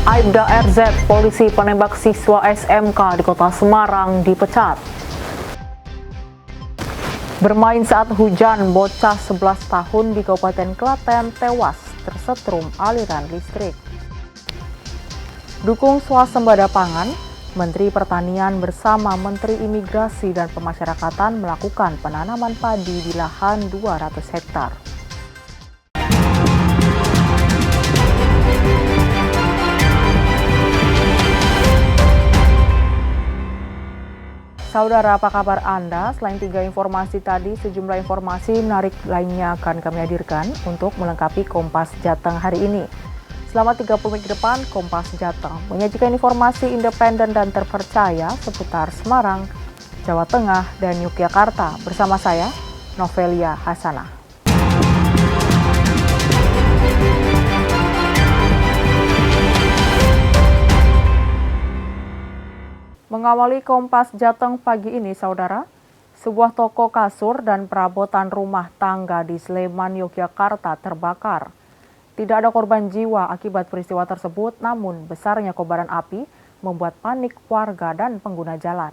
Aibda RZ, polisi penembak siswa SMK di Kota Semarang, dipecat. Bermain saat hujan, bocah 11 tahun di Kabupaten Klaten tewas tersetrum aliran listrik. Dukung swasembada pangan, Menteri Pertanian bersama Menteri Imigrasi dan Pemasyarakatan melakukan penanaman padi di lahan 200 hektar. Saudara, apa kabar Anda? Selain 3 informasi tadi, sejumlah informasi menarik lainnya akan kami hadirkan untuk melengkapi Kompas Jateng hari ini. Selama 30 menit ke depan, Kompas Jateng menyajikan informasi independen dan terpercaya seputar Semarang, Jawa Tengah, dan Yogyakarta. Bersama saya, Novelia Hasanah. Mengawali Kompas Jateng pagi ini, saudara, sebuah toko kasur dan perabotan rumah tangga di Sleman, Yogyakarta terbakar. Tidak ada korban jiwa akibat peristiwa tersebut, namun besarnya kobaran api membuat panik warga dan pengguna jalan.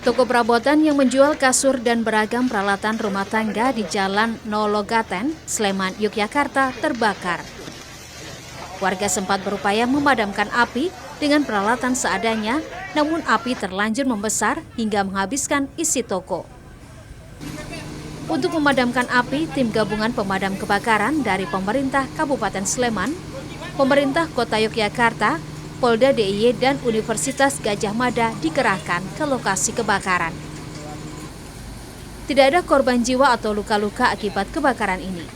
Toko perabotan yang menjual kasur dan beragam peralatan rumah tangga di Jalan Nologaten, Sleman, Yogyakarta terbakar. Warga sempat berupaya memadamkan api dengan peralatan seadanya, namun api terlanjur membesar hingga menghabiskan isi toko. Untuk memadamkan api, tim gabungan pemadam kebakaran dari pemerintah Kabupaten Sleman, pemerintah Kota Yogyakarta, Polda DIY dan Universitas Gadjah Mada dikerahkan ke lokasi kebakaran. Tidak ada korban jiwa atau luka-luka akibat kebakaran ini.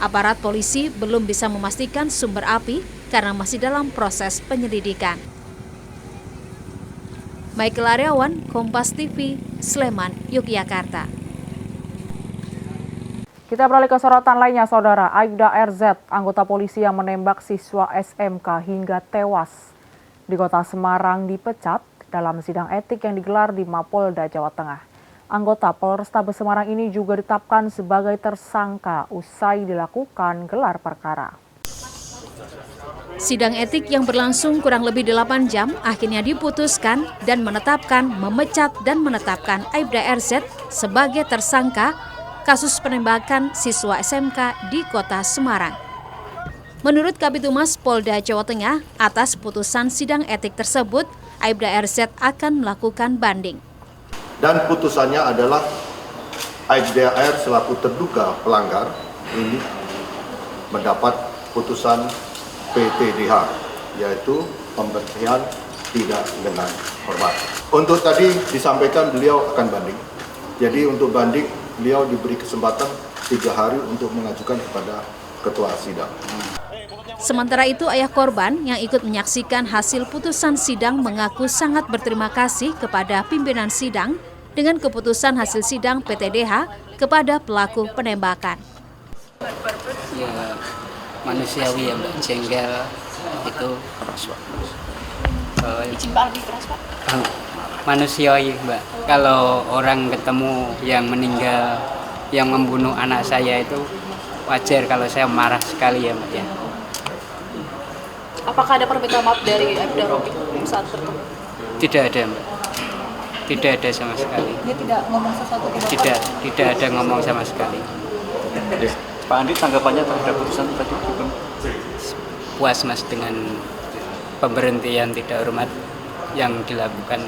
Aparat polisi belum bisa memastikan sumber api karena masih dalam proses penyelidikan. Michael Aryawan, Kompas TV, Sleman, Yogyakarta. Kita beralih ke sorotan lainnya, saudara. Aibda RZ, anggota polisi yang menembak siswa SMK hingga tewas di Kota Semarang, dipecat dalam sidang etik yang digelar di Mapolda, Jawa Tengah. Anggota Polrestabes Semarang ini juga ditetapkan sebagai tersangka usai dilakukan gelar perkara. Sidang etik yang berlangsung kurang lebih 8 jam akhirnya diputuskan dan menetapkan, memecat dan menetapkan Aibda RZ sebagai tersangka kasus penembakan siswa SMK di Kota Semarang. Menurut Kabitumas Polda Jawa Tengah, atas putusan sidang etik tersebut, Aibda RZ akan melakukan banding. Dan putusannya adalah Aibda R selaku terduga pelanggar ini mendapat putusan PTDH, yaitu pemberhentian tidak dengan hormat. Untuk tadi disampaikan beliau akan banding. Jadi untuk banding, beliau diberi kesempatan 3 hari untuk mengajukan kepada ketua sidang. Sementara itu, ayah korban yang ikut menyaksikan hasil putusan sidang mengaku sangat berterima kasih kepada pimpinan sidang dengan keputusan hasil sidang PTDH kepada pelaku penembakan. Ya, manusiawi ya Mbak, jengkel itu manusiawi Mbak. Kalau orang ketemu yang meninggal, yang membunuh anak saya itu wajar kalau saya marah sekali ya Mbak ya. Apakah ada permintaan maaf dari Aibda Robi saat bertemu? Tidak ada Mbak. Tidak ada sama sekali. Dia tidak ngomong sesuatu ke Bapak? Tidak ada ngomong sama sekali. Pak Andi, tanggapannya terhadap putusan tadi? Puas Mas dengan pemberhentian tidak hormat yang dilakukan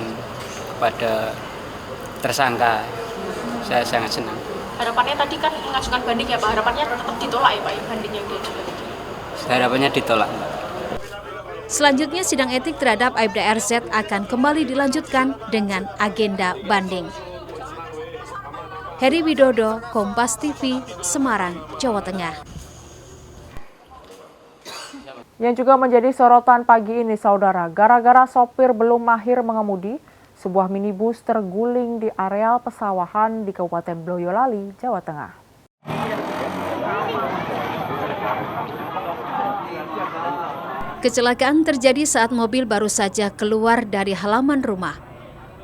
kepada tersangka. Saya sangat senang. Harapannya tadi kan mengajukan banding ya Pak, harapannya tetap ditolak ya Pak, banding yang diajukan? Harapannya ditolak Mbak. Selanjutnya, sidang etik terhadap Aibda RZ akan kembali dilanjutkan dengan agenda banding. Heri Widodo, Kompas TV, Semarang, Jawa Tengah. Yang juga menjadi sorotan pagi ini, saudara, gara-gara sopir belum mahir mengemudi, sebuah minibus terguling di areal pesawahan di Kabupaten Boyolali, Jawa Tengah. Kecelakaan terjadi saat mobil baru saja keluar dari halaman rumah.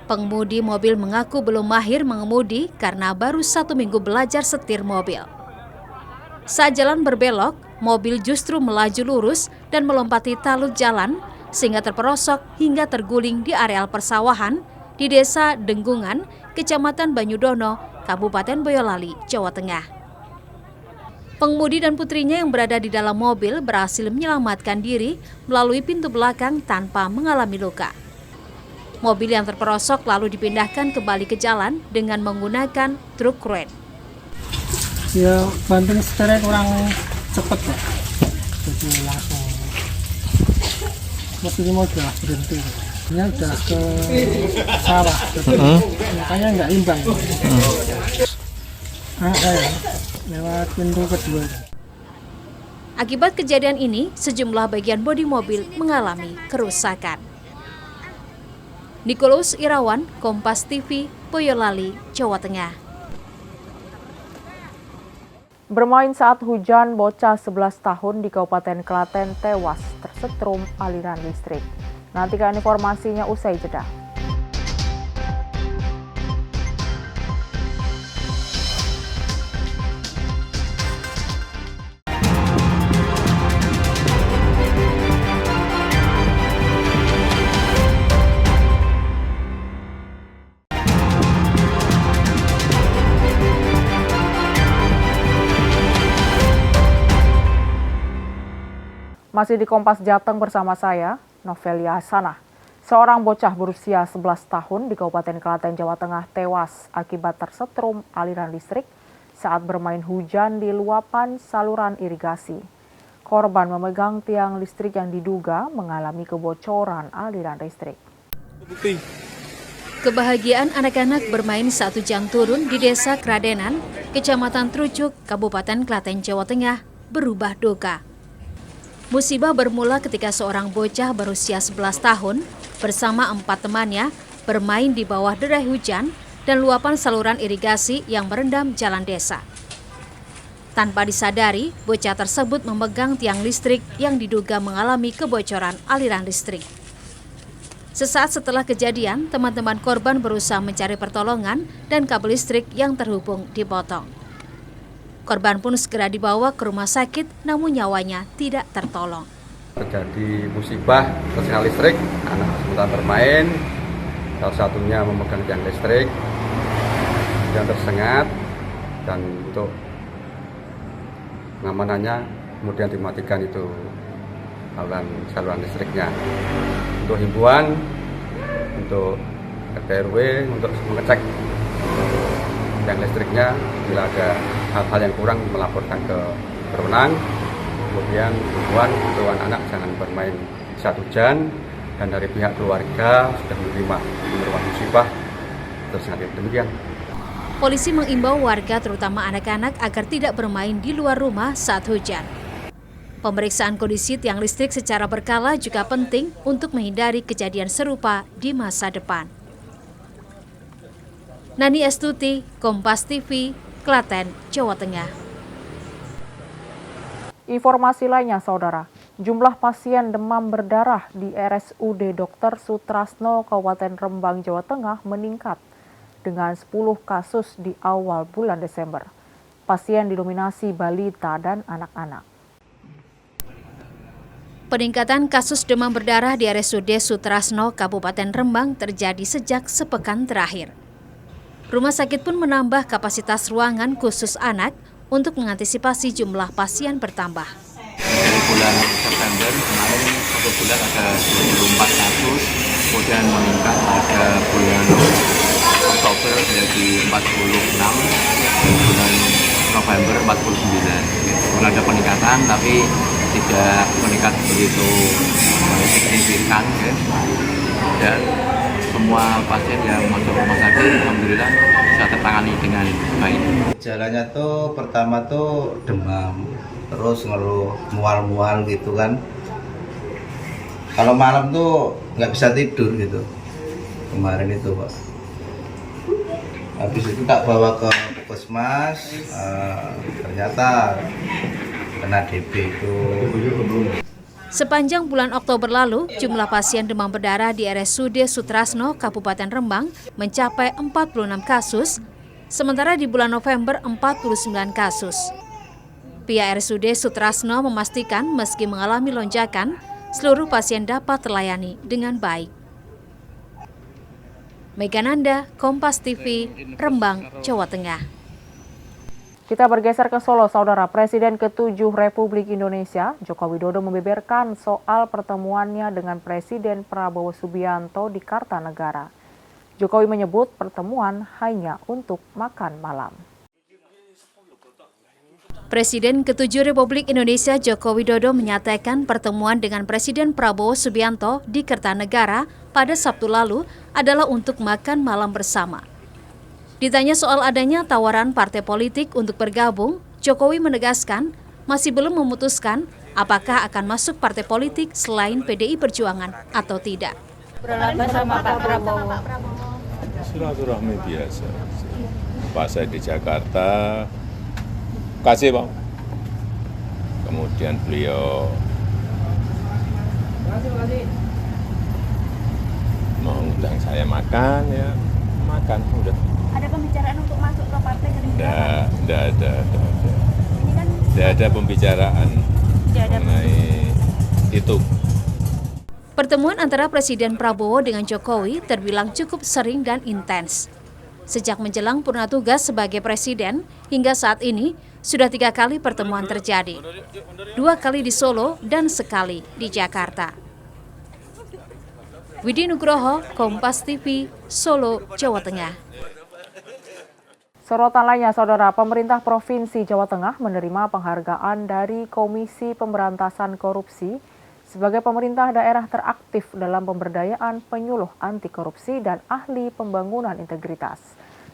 Pengemudi mobil mengaku belum mahir mengemudi karena baru 1 minggu belajar setir mobil. Saat jalan berbelok, mobil justru melaju lurus dan melompati talut jalan sehingga terperosok hingga terguling di areal persawahan di Desa Denggungan, Kecamatan Banyudono, Kabupaten Boyolali, Jawa Tengah. Pengemudi dan putrinya yang berada di dalam mobil berhasil menyelamatkan diri melalui pintu belakang tanpa mengalami luka. Mobil yang terperosok lalu dipindahkan kembali ke jalan dengan menggunakan truk crane. Ya, banting setirnya kurang cepat ya, jadi langsung mobilnya mau udah berhenti. Ini udah ke sawah, jadi makanya nggak imbang. Anak saya lewat pintu kedua. Akibat kejadian ini, sejumlah bagian bodi mobil mengalami kerusakan. Nicholas Irawan, Kompas TV, Boyolali, Jawa Tengah. Bermain saat hujan, bocah 11 tahun di Kabupaten Klaten tewas tersetrum aliran listrik. Nantikan informasinya usai jeda. Masih di Kompas Jateng bersama saya, Novelia Hasanah. Seorang bocah berusia 11 tahun di Kabupaten Klaten, Jawa Tengah tewas akibat tersetrum aliran listrik saat bermain hujan di luapan saluran irigasi. Korban memegang tiang listrik yang diduga mengalami kebocoran aliran listrik. Kebahagiaan anak-anak bermain saat hujan turun di Desa Kradenan, Kecamatan Trucuk, Kabupaten Klaten, Jawa Tengah berubah duka. Musibah bermula ketika seorang bocah berusia 11 tahun bersama 4 temannya bermain di bawah derai hujan dan luapan saluran irigasi yang merendam jalan desa. Tanpa disadari, bocah tersebut memegang tiang listrik yang diduga mengalami kebocoran aliran listrik. Sesaat setelah kejadian, teman-teman korban berusaha mencari pertolongan dan kabel listrik yang terhubung dipotong. Korban pun segera dibawa ke rumah sakit, namun nyawanya tidak tertolong. Terjadi musibah tersengat listrik, anak sebentar bermain, salah satunya memegang tiang listrik yang tersengat, dan untuk pengamanannya kemudian dimatikan itu saluran listriknya. Untuk himbauan untuk RT RW untuk mengecek tiang listriknya, bila ada hal-hal yang kurang melaporkan ke berwenang. Kemudian himbauan untuk anak-anak jangan bermain saat hujan, dan dari pihak keluarga sudah menerima musibah tersengat. Demikian. Polisi mengimbau warga terutama anak-anak agar tidak bermain di luar rumah saat hujan. Pemeriksaan kondisi tiang listrik secara berkala juga penting untuk menghindari kejadian serupa di masa depan. Nani Estuti, Kompas TV, Klaten, Jawa Tengah. Informasi lainnya, Saudara. Jumlah pasien demam berdarah di RSUD Dr. Sutrasno, Kabupaten Rembang, Jawa Tengah meningkat dengan 10 kasus di awal bulan Desember. Pasien didominasi balita dan anak-anak. Peningkatan kasus demam berdarah di RSUD Sutrasno, Kabupaten Rembang terjadi sejak sepekan terakhir. Rumah sakit pun menambah kapasitas ruangan khusus anak untuk mengantisipasi jumlah pasien bertambah. Dari bulan September kemarin satu bulan ada 24 kasus, kemudian meningkat pada bulan Oktober menjadi 46, dan bulan November 49. Mulai ada peningkatan, tapi tidak meningkat begitu signifikan, dan semua pasien yang masuk rumah sakit alhamdulillah bisa tertangani dengan baik. Gejalanya tuh pertama tuh demam, terus ngeluh mual-mual gitu kan. Kalau malam tuh nggak bisa tidur gitu. Kemarin itu Pak. Habis itu tak bawa ke puskesmas, ternyata kena DB itu. Sepanjang bulan Oktober lalu, jumlah pasien demam berdarah di RSUD Sutrasno, Kabupaten Rembang mencapai 46 kasus, sementara di bulan November 49 kasus. Pihak RSUD Sutrasno memastikan meski mengalami lonjakan, seluruh pasien dapat terlayani dengan baik. Mega Nanda, Kompas TV, Rembang, Jawa Tengah. Kita bergeser ke Solo, Saudara. Presiden ke-7 Republik Indonesia, Joko Widodo membeberkan soal pertemuannya dengan Presiden Prabowo Subianto di Kartanegara. Jokowi menyebut pertemuan hanya untuk makan malam. Presiden ke-7 Republik Indonesia Joko Widodo menyatakan pertemuan dengan Presiden Prabowo Subianto di Kartanegara pada Sabtu lalu adalah untuk makan malam bersama. Ditanya soal adanya tawaran partai politik untuk bergabung, Jokowi menegaskan masih belum memutuskan apakah akan masuk partai politik selain PDI Perjuangan atau tidak. Berapa sama Pak Prabowo? Silaturahmi biasa. Pas saya di Jakarta, kasih Bang. Kemudian beliau mengundang saya makan, ya makan udah. Ada pembicaraan untuk masuk ke partai Gerindra? Tidak ada pembicaraan mengenai itu. Pertemuan antara Presiden Prabowo dengan Jokowi terbilang cukup sering dan intens. Sejak menjelang purna tugas sebagai presiden, hingga saat ini sudah 3 kali pertemuan terjadi. 2 kali di Solo dan sekali di Jakarta. Widi Nugroho, Kompas TV, Solo, Jawa Tengah. Sorotan lainnya, Saudara, pemerintah Provinsi Jawa Tengah menerima penghargaan dari Komisi Pemberantasan Korupsi sebagai pemerintah daerah teraktif dalam pemberdayaan penyuluh anti korupsi dan ahli pembangunan integritas.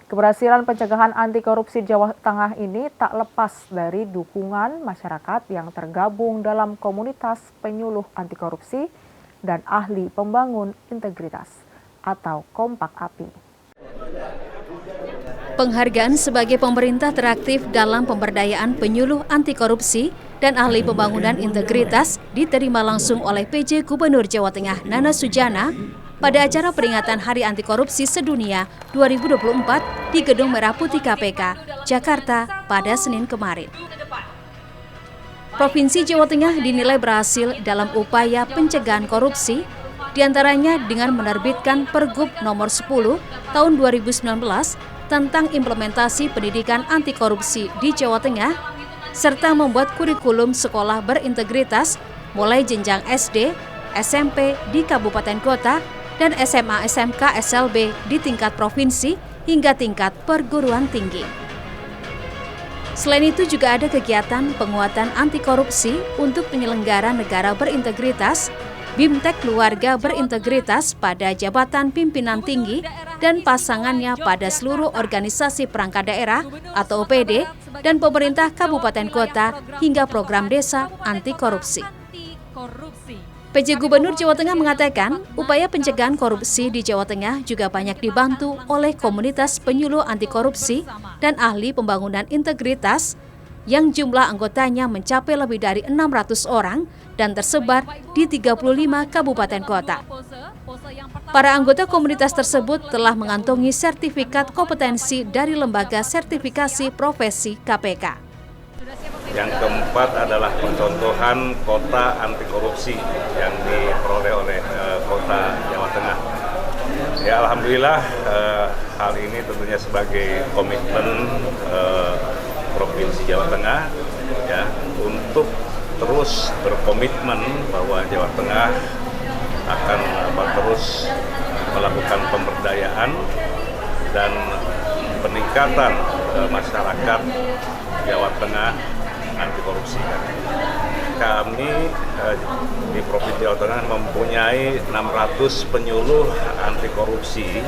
Keberhasilan pencegahan anti korupsi Jawa Tengah ini tak lepas dari dukungan masyarakat yang tergabung dalam komunitas penyuluh anti korupsi dan ahli pembangun integritas atau Kompak API. Penghargaan sebagai pemerintah teraktif dalam pemberdayaan penyuluh anti korupsi dan ahli pembangunan integritas diterima langsung oleh PJ Gubernur Jawa Tengah Nana Sujana pada acara peringatan Hari Anti Korupsi Sedunia 2024 di Gedung Merah Putih KPK, Jakarta pada Senin kemarin. Provinsi Jawa Tengah dinilai berhasil dalam upaya pencegahan korupsi, diantaranya dengan menerbitkan Pergub nomor 10 tahun 2019 tentang implementasi pendidikan anti korupsi di Jawa Tengah, serta membuat kurikulum sekolah berintegritas mulai jenjang SD, SMP di kabupaten kota, dan SMA SMK SLB di tingkat provinsi hingga tingkat perguruan tinggi. Selain itu juga ada kegiatan penguatan anti korupsi untuk penyelenggara negara berintegritas, BIMTEK Keluarga Berintegritas pada jabatan pimpinan tinggi dan pasangannya pada seluruh organisasi perangkat daerah atau OPD dan pemerintah kabupaten kota hingga program desa anti korupsi. PJ Gubernur Jawa Tengah mengatakan upaya pencegahan korupsi di Jawa Tengah juga banyak dibantu oleh komunitas penyuluh anti korupsi dan ahli pembangunan integritas yang jumlah anggotanya mencapai lebih dari 600 orang dan tersebar di 35 kabupaten kota. Para anggota komunitas tersebut telah mengantongi sertifikat kompetensi dari Lembaga Sertifikasi Profesi KPK. Yang keempat adalah pencontohan kota anti korupsi yang diperoleh oleh kota Jawa Tengah. Ya, alhamdulillah hal ini tentunya sebagai komitmen Provinsi Jawa Tengah ya untuk terus berkomitmen bahwa Jawa Tengah akan terus melakukan pemberdayaan dan peningkatan masyarakat Jawa Tengah anti korupsi. Kami di Provinsi Jawa Tengah mempunyai 600 penyuluh anti korupsi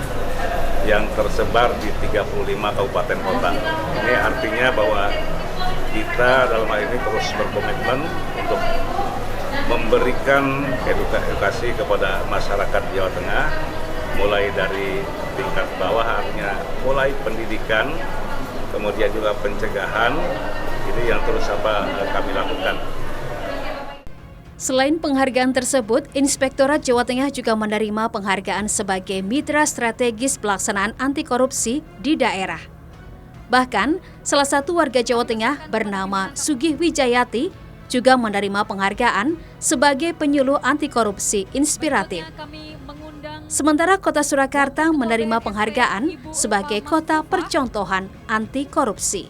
yang tersebar di 35 kabupaten kota. Ini artinya bahwa kita dalam hal ini terus berkomitmen untuk memberikan edukasi kepada masyarakat Jawa Tengah, mulai dari tingkat bawah, artinya mulai pendidikan, kemudian juga pencegahan, ini yang terus kami lakukan. Selain penghargaan tersebut, Inspektorat Jawa Tengah juga menerima penghargaan sebagai mitra strategis pelaksanaan anti korupsi di daerah. Bahkan, salah satu warga Jawa Tengah bernama Sugih Wijayati juga menerima penghargaan sebagai penyuluh anti korupsi inspiratif. Sementara Kota Surakarta menerima penghargaan sebagai kota percontohan anti korupsi.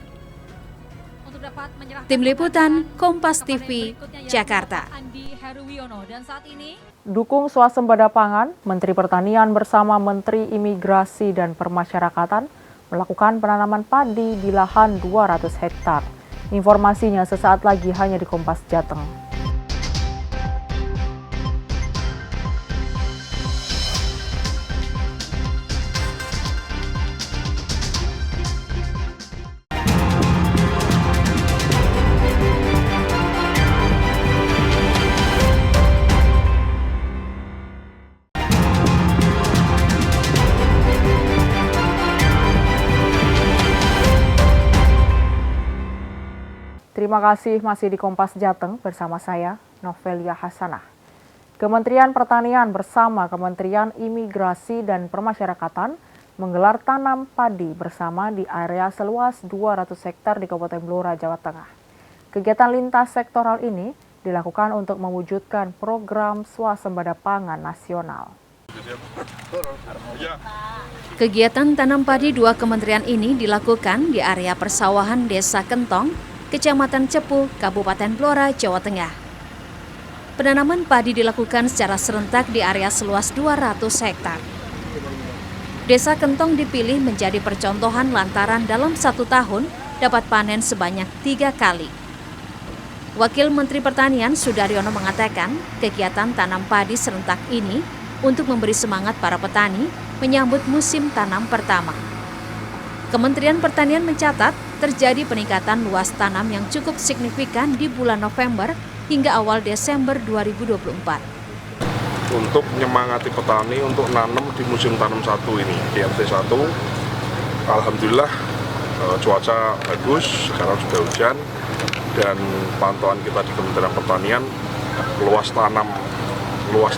Tim Liputan Kompas TV, Jakarta. Dukung swasembada pangan, Menteri Pertanian bersama Menteri Imigrasi dan Permasyarakatan melakukan penanaman padi di lahan 200 hektar. Informasinya sesaat lagi hanya di Kompas Jateng. Terima kasih masih di Kompas Jateng bersama saya, Novelia Hasanah. Kementerian Pertanian bersama Kementerian Imigrasi dan Permasyarakatan menggelar tanam padi bersama di area seluas 200 hektar di Kabupaten Blora, Jawa Tengah. Kegiatan lintas sektoral ini dilakukan untuk mewujudkan program swasembada pangan nasional. Kegiatan tanam padi dua kementerian ini dilakukan di area persawahan Desa Kentong, Kecamatan Cepu, Kabupaten Blora, Jawa Tengah. Penanaman padi dilakukan secara serentak di area seluas 200 hektar. Desa Kentong dipilih menjadi percontohan lantaran dalam 1 tahun dapat panen sebanyak 3 kali. Wakil Menteri Pertanian Sudaryono mengatakan kegiatan tanam padi serentak ini untuk memberi semangat para petani menyambut musim tanam pertama. Kementerian Pertanian mencatat terjadi peningkatan luas tanam yang cukup signifikan di bulan November hingga awal Desember 2024. Untuk menyemangati petani untuk nanam di musim tanam 1 ini, di MT1, alhamdulillah cuaca bagus, sekarang sudah hujan, dan pantauan kita di Kementerian Pertanian, luas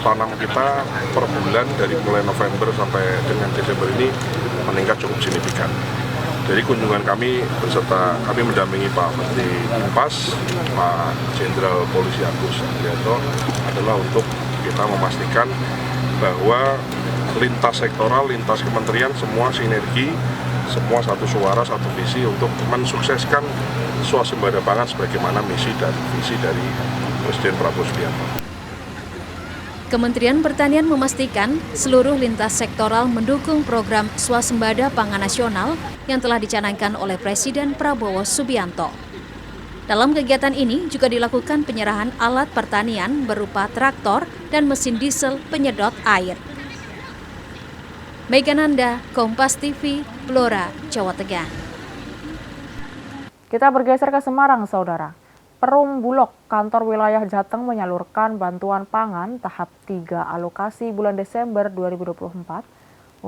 tanam kita per bulan dari mulai November sampai dengan Desember ini meningkat cukup signifikan. Jadi kunjungan kami beserta kami mendampingi Pak Menteri Impas, Pak Jenderal Polisi Agus Andrianto adalah untuk kita memastikan bahwa lintas sektoral, lintas kementerian semua sinergi, semua satu suara, satu visi untuk mensukseskan swasembada pangan sebagaimana misi dan visi dari Presiden Prabowo Subianto. Kementerian Pertanian memastikan seluruh lintas sektoral mendukung program swasembada pangan nasional yang telah dicanangkan oleh Presiden Prabowo Subianto. Dalam kegiatan ini juga dilakukan penyerahan alat pertanian berupa traktor dan mesin diesel penyedot air. Megananda, Kompas TV, Blora, Jawa Tengah. Kita bergeser ke Semarang, Saudara. Perum Bulog, kantor wilayah Jateng menyalurkan bantuan pangan tahap 3 alokasi bulan Desember 2024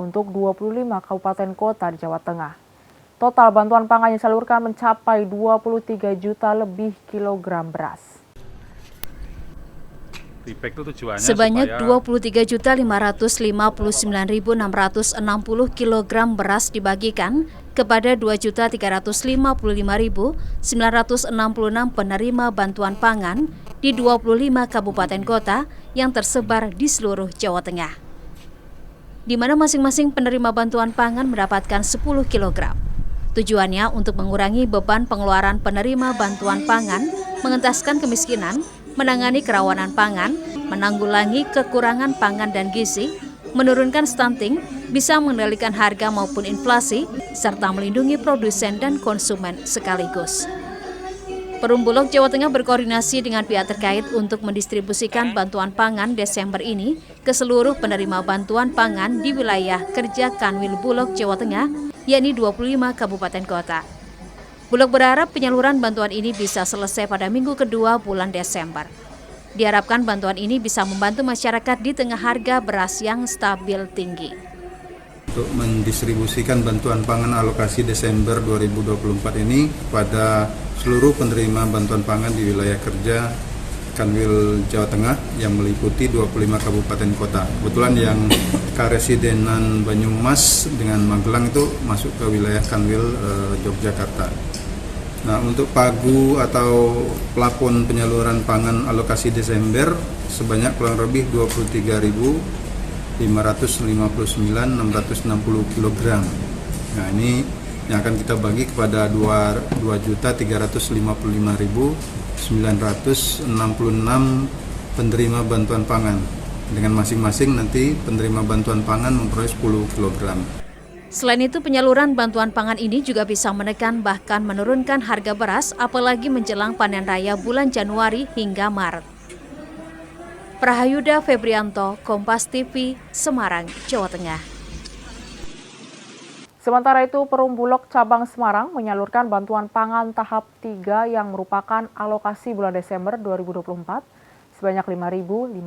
untuk 25 kabupaten kota di Jawa Tengah. Total bantuan pangan yang disalurkan mencapai 23 juta lebih kilogram beras. Sebanyak 23.559.660 kilogram beras dibagikan kepada 2.355.966 penerima bantuan pangan di 25 kabupaten kota yang tersebar di seluruh Jawa Tengah, di mana masing-masing penerima bantuan pangan mendapatkan 10 kilogram. Tujuannya untuk mengurangi beban pengeluaran penerima bantuan pangan, mengentaskan kemiskinan, menangani kerawanan pangan, menanggulangi kekurangan pangan dan gizi, menurunkan stunting, bisa mengendalikan harga maupun inflasi, serta melindungi produsen dan konsumen sekaligus. Perum Bulog Jawa Tengah berkoordinasi dengan pihak terkait untuk mendistribusikan bantuan pangan Desember ini ke seluruh penerima bantuan pangan di wilayah kerja Kanwil Bulog Jawa Tengah, yakni 25 kabupaten kota. Bulog berharap penyaluran bantuan ini bisa selesai pada minggu kedua bulan Desember. Diharapkan bantuan ini bisa membantu masyarakat di tengah harga beras yang stabil tinggi. Untuk mendistribusikan bantuan pangan alokasi Desember 2024 ini kepada seluruh penerima bantuan pangan di wilayah kerja Kanwil Jawa Tengah yang meliputi 25 kabupaten kota. Kebetulan yang Karesidenan Banyumas dengan Magelang itu masuk ke wilayah Kanwil Yogyakarta. Nah, untuk pagu atau plafon penyaluran pangan alokasi Desember sebanyak kurang lebih 23.559.660 kg. Nah, ini yang akan kita bagi kepada 2.355.966 penerima bantuan pangan. Dengan masing-masing nanti penerima bantuan pangan memperoleh 10 kg. Selain itu, penyaluran bantuan pangan ini juga bisa menekan bahkan menurunkan harga beras, apalagi menjelang panen raya bulan Januari hingga Maret. Prahayuda Febrianto, Kompas TV, Semarang, Jawa Tengah. Sementara itu, Perum Bulog Cabang Semarang menyalurkan bantuan pangan tahap 3 yang merupakan alokasi bulan Desember 2024 sebanyak 5.556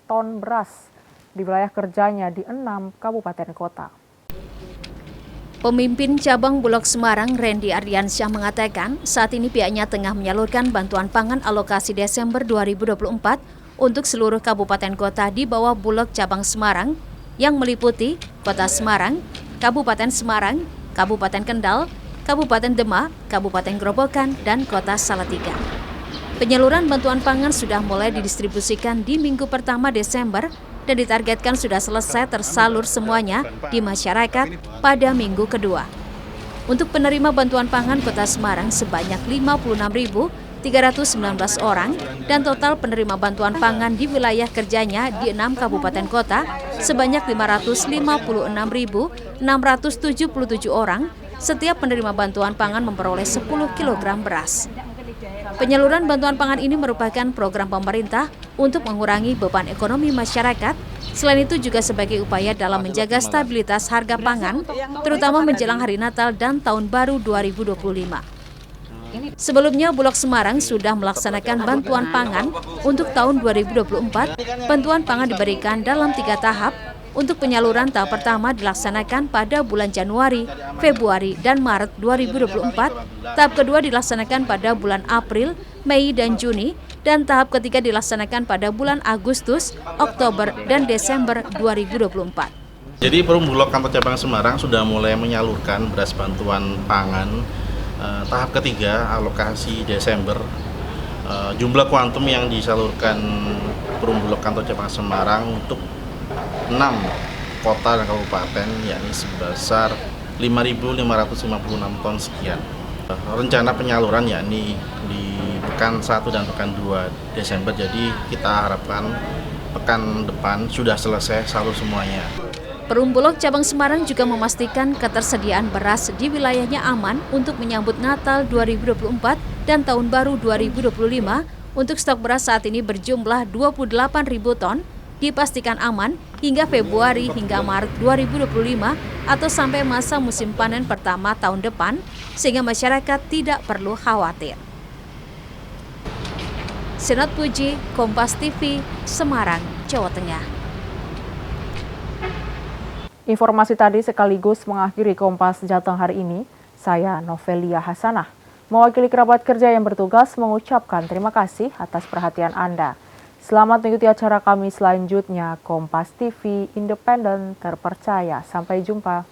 ton beras di wilayah kerjanya di 6 kabupaten kota. Pemimpin Cabang Bulog Semarang, Randy Ardiansyah, mengatakan saat ini pihaknya tengah menyalurkan bantuan pangan alokasi Desember 2024 untuk seluruh kabupaten kota di bawah Bulog Cabang Semarang yang meliputi Kota Semarang, Kabupaten Semarang, Kabupaten Kendal, Kabupaten Demak, Kabupaten Grobogan, dan Kota Salatiga. Penyaluran bantuan pangan sudah mulai didistribusikan di minggu pertama Desember dan ditargetkan sudah selesai tersalur semuanya di masyarakat pada minggu kedua. Untuk penerima bantuan pangan Kota Semarang sebanyak 56.319 orang dan total penerima bantuan pangan di wilayah kerjanya di 6 kabupaten kota sebanyak 556.677 orang. Setiap penerima bantuan pangan memperoleh 10 kg beras. Penyaluran bantuan pangan ini merupakan program pemerintah untuk mengurangi beban ekonomi masyarakat. Selain itu juga sebagai upaya dalam menjaga stabilitas harga pangan, terutama menjelang Hari Natal dan Tahun Baru 2025. Sebelumnya, Bulog Semarang sudah melaksanakan bantuan pangan untuk tahun 2024. Bantuan pangan diberikan dalam 3 tahap. Untuk penyaluran tahap pertama dilaksanakan pada bulan Januari, Februari, dan Maret 2024. Tahap kedua dilaksanakan pada bulan April, Mei, dan Juni. Dan tahap ketiga dilaksanakan pada bulan Agustus, Oktober, dan Desember 2024. Jadi Perum Bulog Kantor Cabang Semarang sudah mulai menyalurkan beras bantuan pangan tahap ketiga alokasi Desember. Jumlah kuantum yang disalurkan Perum Bulog Kantor Cabang Semarang untuk 6 kota dan kabupaten yakni sebesar 5.556 ton sekian. Rencana penyaluran yakni di pekan 1 dan pekan 2 Desember, jadi kita harapkan pekan depan sudah selesai salur semuanya. Perum Bulog Cabang Semarang juga memastikan ketersediaan beras di wilayahnya aman untuk menyambut Natal 2024 dan Tahun Baru 2025. Untuk stok beras saat ini berjumlah 28.000 ton, dipastikan aman hingga Februari hingga Maret 2025 atau sampai masa musim panen pertama tahun depan, sehingga masyarakat tidak perlu khawatir. Senat Puji, Kompas TV, Semarang, Jawa Tengah. Informasi tadi sekaligus mengakhiri Kompas Jateng hari ini. Saya Novelia Hasanah, mewakili kerabat kerja yang bertugas mengucapkan terima kasih atas perhatian Anda. Selamat mengikuti acara kami selanjutnya. Kompas TV, independen, terpercaya. Sampai jumpa.